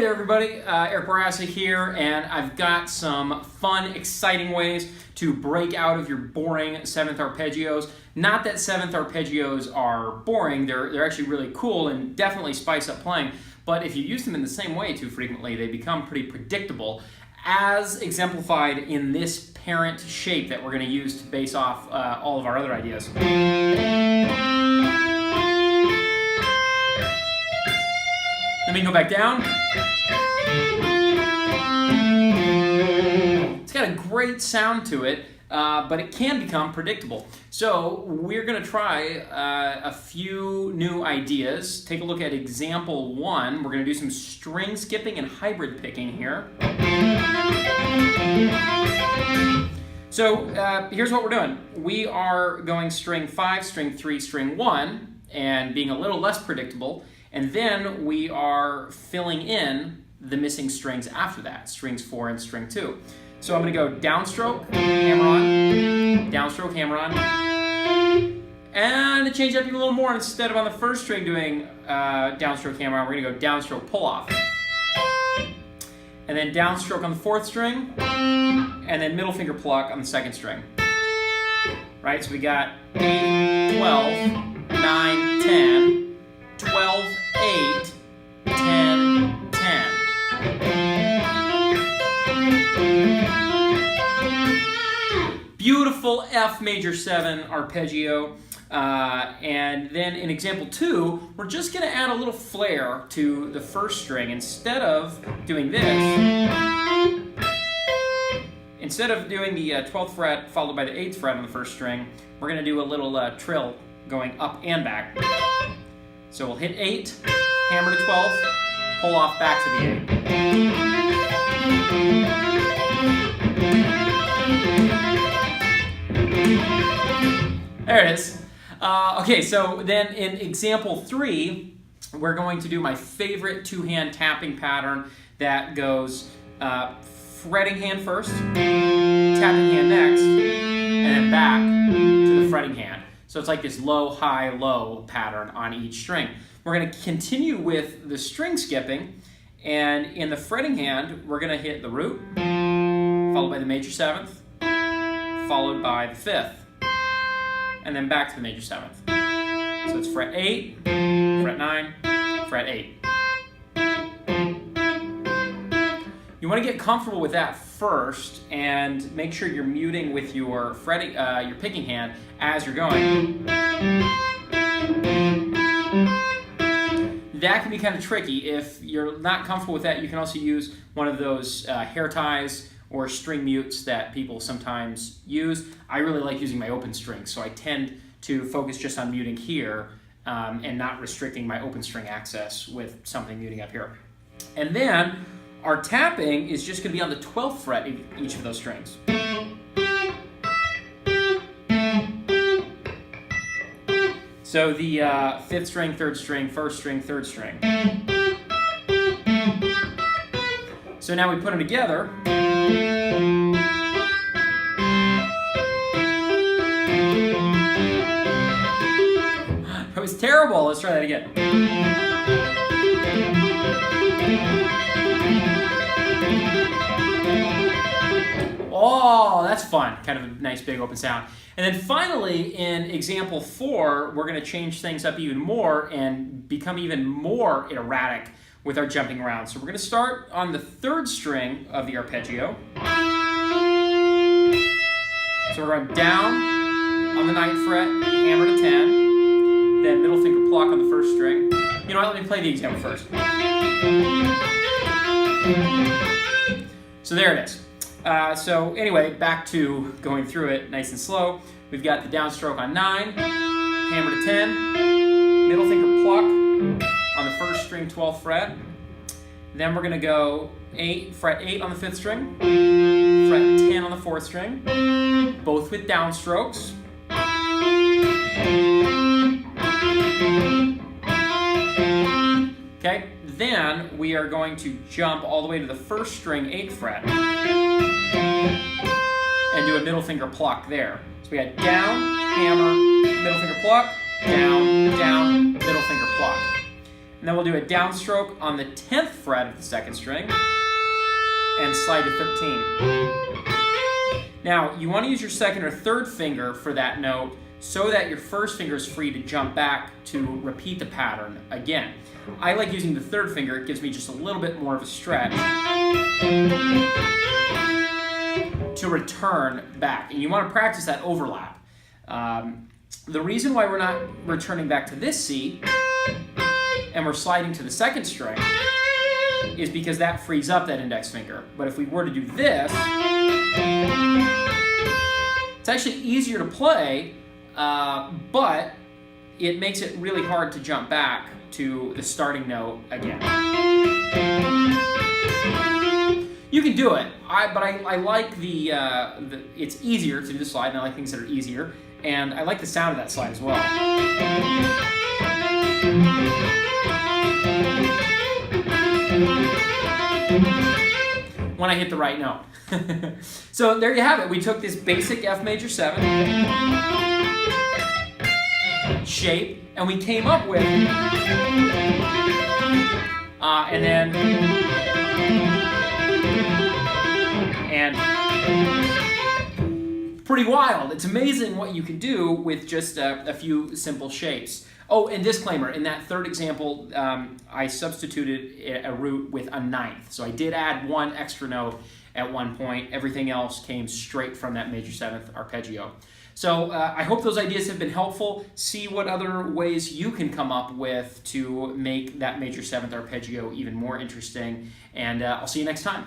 there everybody, Eric Barassa here, and I've got some fun, exciting ways to break out of your boring 7th arpeggios. Not that 7th arpeggios are boring, they're actually really cool and definitely spice up playing, but if you use them in the same way too frequently, they become pretty predictable, as exemplified in this parent shape that we're going to use to base off all of our other ideas. Let me go back down. It's got a great sound to it, but it can become predictable. So we're going to try a few new ideas. Take a look at example 1. We're going to do some string skipping and hybrid picking here. So here's what we're doing. We are going string 5, string 3, string 1, and being a little less predictable. And then we are filling in the missing strings after that, strings 4 and string 2. So I'm going to go downstroke, hammer on, downstroke, hammer on. And to change up even a little more, instead of on the first string doing downstroke, hammer on, we're going to go downstroke, pull off. And then downstroke on the 4th string, and then middle finger pluck on the 2nd string. Right, so we got 8, 12, 9, 10, 12, 8, 10, 10. Beautiful F major 7 arpeggio. And then in example 2, we're just going to add a little flair to the first string. Instead of doing this, instead of doing the 12th fret followed by the 8th fret on the first string, we're going to do a little trill going up and back. So we'll hit 8, hammer to 12, pull off back to the 8. There it is. Okay, so then in example 3, we're going to do my favorite two-hand tapping pattern that goes fretting hand first, tapping hand next, and then back to the fretting hand. So it's like this low, high, low pattern on each string. We're going to continue with the string skipping, and in the fretting hand, we're going to hit the root, followed by the major 7th, followed by the 5th, and then back to the major 7th. So it's fret 8, fret 9, fret 8. You want to get comfortable with that first and make sure you're muting with your fretting, your picking hand as you're going. That can be kind of tricky. If you're not comfortable with that, you can also use one of those hair ties or string mutes that people sometimes use. I really like using my open strings, so I tend to focus just on muting here and not restricting my open string access with something muting up here. And then our tapping is just going to be on the 12th fret of each of those strings. So the 5th string, 3rd string, 1st string, 3rd string. So now we put them together. It was terrible. Let's try that again. Oh, that's fun. Kind of a nice big open sound. And then finally, in example 4, we're going to change things up even more and become even more erratic with our jumping around. So we're going to start on the 3rd string of the arpeggio. So we're going down on the 9th fret, hammer to 10, then middle finger pluck on the 1st string. You know what, let me play the example first. So there it is. So anyway, back to going through it nice and slow. We've got the downstroke on 9, hammer to 10, middle finger pluck on the 1st string, 12th fret. Then we're going to go fret 8 on the 5th string, fret 10 on the 4th string, both with downstrokes. Okay, then we are going to jump all the way to the 1st string, 8th fret, and do a middle finger pluck there. So we got down, hammer, middle finger pluck, down, down, middle finger pluck. And then we'll do a downstroke on the 10th fret of the second string and slide to 13. Now, you want to use your second or third finger for that note so that your first finger is free to jump back to repeat the pattern again. I like using the third finger. It gives me just a little bit more of a stretch to return back. And you want to practice that overlap. The reason why we're not returning back to this C and we're sliding to the second string is because that frees up that index finger. But if we were to do this, it's actually easier to play, but it makes it really hard to jump back to the starting note again. You can do it, but I like it's easier to do the slide, and I like things that are easier, and I like the sound of that slide as well. When I hit the right note. So there you have it. We took this basic F major 7 shape and we came up with pretty wild. It's amazing what you can do with just a few simple shapes. Oh, and disclaimer, in that third example, I substituted a root with a ninth. So I did add one extra note at one point. Everything else came straight from that major 7th arpeggio. So I hope those ideas have been helpful. See what other ways you can come up with to make that major 7th arpeggio even more interesting. And I'll see you next time.